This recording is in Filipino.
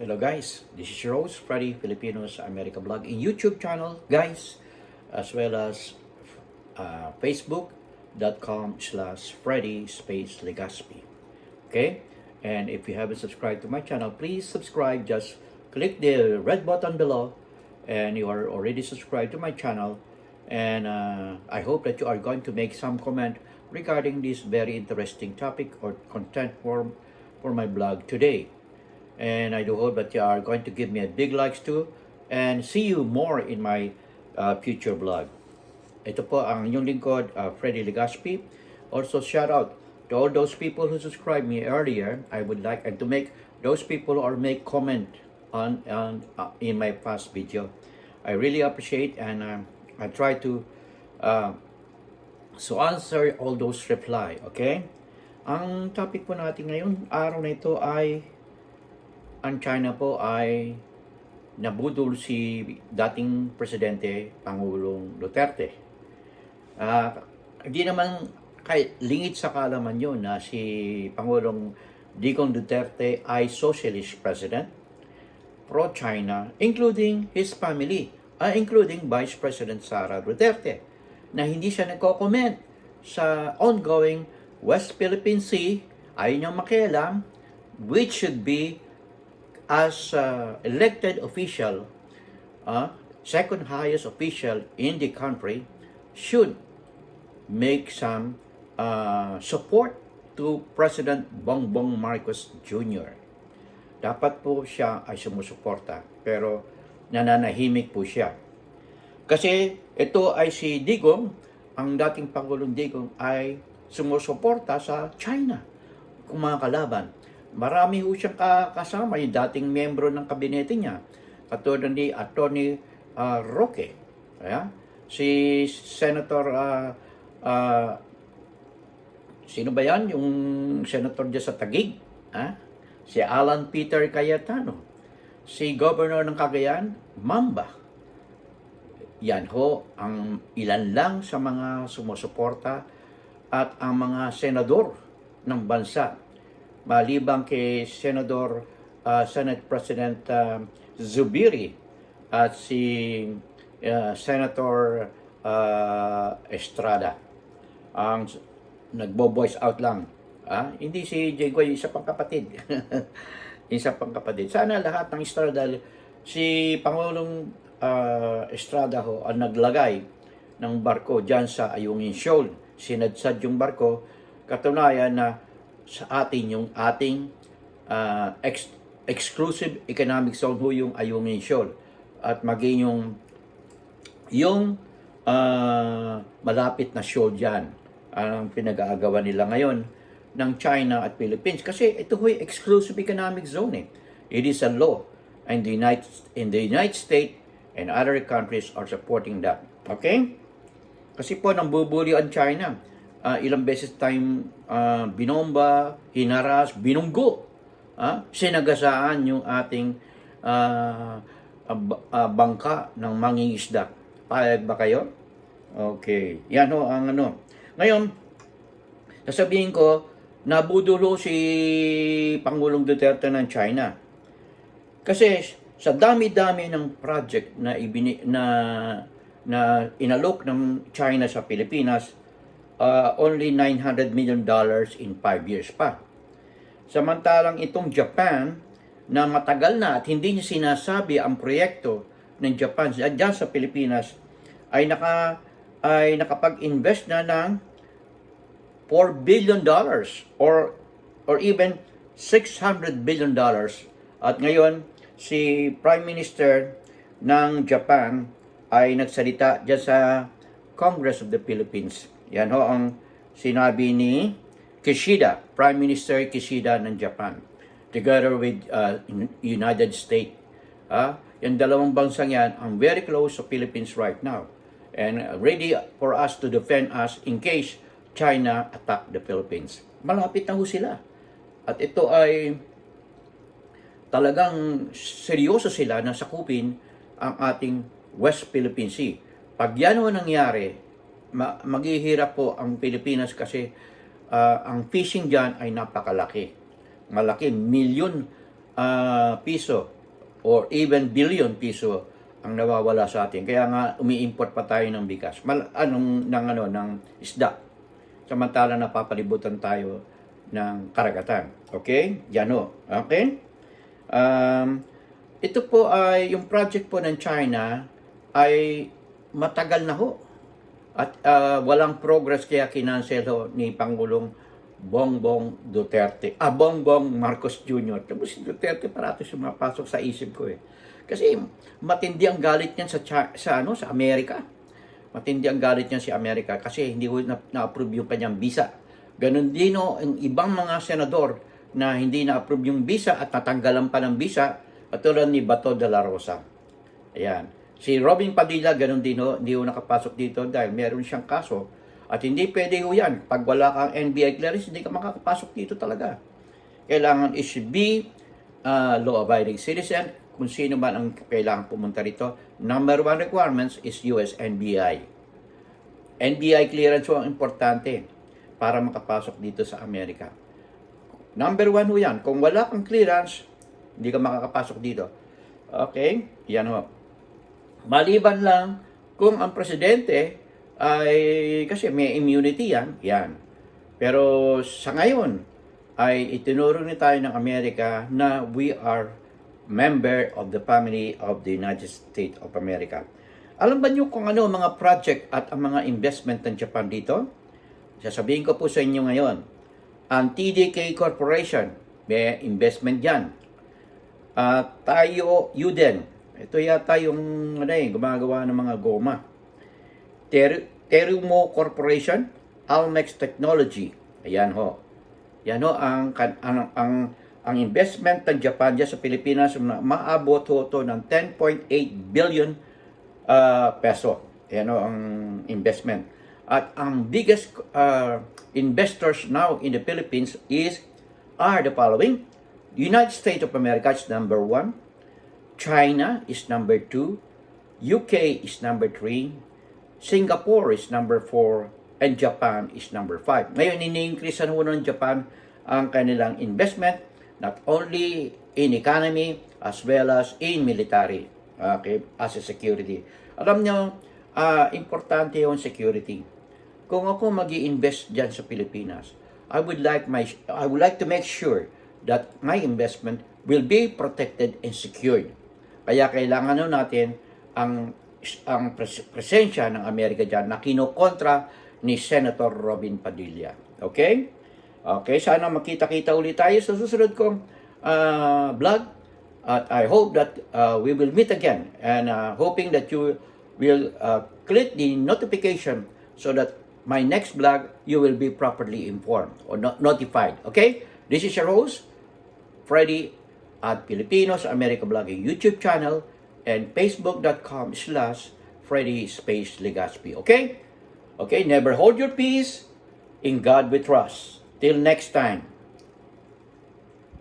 Hello guys, this is your host Freddy Filipinos America Blog in YouTube channel guys, as well as facebook.com/Freddy Legaspi. Okay, and if you haven't subscribed to my channel, please subscribe. Just click the red button below and you are already subscribed to my channel, and I hope that you are going to make some comment regarding this very interesting topic or content for my blog today. And I do hope that you are going to give me a big likes too, and see you more in my future vlog. Ito po ang inyong lingkod, Freddy Legaspi. Also, shout out to all those people who subscribed me earlier. I would like and to make those people or make comment on in my past video. I really appreciate, and I try to answer all those reply. Okay? Ang topic po natin ngayon, araw na ito ay ang China po ay nabudol si dating Presidente Pangulong Duterte. Hindi naman lingid sa kaalaman yun na si Pangulong Digong Duterte ay socialist president, pro-China, including his family, including Vice President Sara Duterte, na hindi siya nagko-comment sa ongoing West Philippine Sea, ayaw niyang makialam, which should be as elected official, second highest official in the country, should make some support to President Bongbong Marcos Jr. Dapat po siya ay sumusuporta, pero nananahimik po siya. Kasi ito ay si Digong, ang dating Pangulong Digong ay sumusuporta sa China kung mga kalaban. Marami ho siyang kasama, yung dating membro ng kabinete niya, katulad ni Atty. Roque, si Senator, sino ba yan? Yung senator dyan sa Taguig, si Alan Peter Cayetano, si Governor ng Cagayan, Mamba. Yan ho, ang ilan lang sa mga sumusuporta at ang mga senador ng bansa. Maliban kay Senate President Zubiri at si Senator Estrada ang nagbo-voice out lang. Hindi si Jaygoy, isa pang kapatid. Isa pang kapatid. Sana lahat ng Estrada, si Pangulong Estrada ho ang naglagay ng barko dyan sa Ayungin Shoal. Sinadsad yung barko, katunayan na sa atin yung ating exclusive economic zone ho yung Ayungin Shoal, at maging yung malapit na shoal dyan ang pinag-aagawan nila ngayon ng China at Philippines, kasi ito ho yung exclusive economic zone. It is a law, and the United States and other countries are supporting that. Okay? Kasi po nambubuli ang China. Ilang beses tayong binomba, hinaras, binunggo, sinagasaan yung ating bangka ng mangingisda. Payag ba kayo? Okay. Yan ho ang ano. Ngayon, sasabihin ko, nabudulo si Pangulong Duterte ng China. Kasi sa dami-dami ng project na inalok ng China sa Pilipinas, only $900 million in 5 years pa. Samantalang itong Japan, na matagal na at hindi niya sinasabi ang proyekto ng Japan dyan sa Pilipinas, ay nakapag-invest na ng $4 billion or even $600 billion. At ngayon, si Prime Minister ng Japan ay nagsalita dyan sa Congress of the Philippines. Yan ho ang sinabi ni Kishida, Prime Minister Kishida ng Japan, together with United States. Yung dalawang bansang yan ang very close to Philippines right now, and ready for us to defend us in case China attack the Philippines. Malapit na ho sila. At ito ay talagang seryoso sila na sakupin ang ating West Philippine Sea. Pag yan ho nangyari, maghihirap po ang Pilipinas, kasi ang fishing dyan ay napakalaki. Malaki, piso or even billion piso ang nawawala sa atin. Kaya nga umi-import pa tayo ng bigas. Ng isda. Samantala napapalibutan tayo ng karagatan. Okay? Yan o. Okay? Ito po ay yung project po ng China ay matagal na ho. At walang progress kaya kinansel ho ni Pangulong Bongbong Duterte. Bongbong Marcos Jr. Tapos si Duterte parati sumapasok sa isip ko eh. Kasi matindi ang galit niyan sa Amerika. Matindi ang galit niyan sa Amerika kasi hindi ko na-approve yung kanyang visa. Ganon din ang ibang mga senador na hindi na-approve yung visa at natanggalan pa ng visa, katulad ni Bato de la Rosa. Ayan. Si Robin Padilla, ganon din hindi ho nakapasok dito dahil meron siyang kaso. At hindi pwede ho yan. Pag wala kang NBI clearance, hindi ka makakapasok dito talaga. Kailangan is be law-abiding citizen. Kung sino man ang kailangan pumunta rito, number one requirements is US NBI. NBI clearance ho ang importante para makapasok dito sa Amerika. Number one ho yan. Kung wala kang clearance, hindi ka makakapasok dito. Okay? Yan ho. Maliban lang kung ang presidente ay, kasi may immunity yan. Pero sa ngayon, ay itinuro ni tayo ng Amerika na we are member of the family of the United States of America. Alam ba niyo kung ano mga project at ang mga investment ng Japan dito? Sasabihin ko po sa inyo ngayon. Ang TDK Corporation, may investment dyan. Tayo, Yuden. Ito yata yung gumagawa ng mga goma. Terumo Corporation, Almex Technology. Ayan ho. Yan ho ang investment ng Japan dyan sa Pilipinas na maabot ho to ng 10.8 billion peso. Yan ho ang investment. At ang biggest investors now in the Philippines are the following. United States of America is number 1. China is number 2. UK is number 3. Singapore is number 4. And Japan is number 5. Ngayon, ini-increase ho ng Japan ang kanilang investment not only in economy as well as in military, okay, as a security. Alam nyo, importante yung security. Kung ako mag-i-invest dyan sa Pilipinas, I would like to make sure that my investment will be protected and secured. Kaya kailangan natin ang presensya ng Amerika dyan na kinokontra ni Senator Robin Padilla. Okay? Okay, sana makita-kita ulit tayo sa susunod kong vlog. At I hope that we will meet again. And hoping that you will click the notification so that my next vlog, you will be properly informed or notified. Okay? This is your host, Freddy, at Filipinos America Vlogging YouTube channel and facebook.com/Freddy Legaspi. Okay? Okay, never hold your peace. In God we trust. Till next time.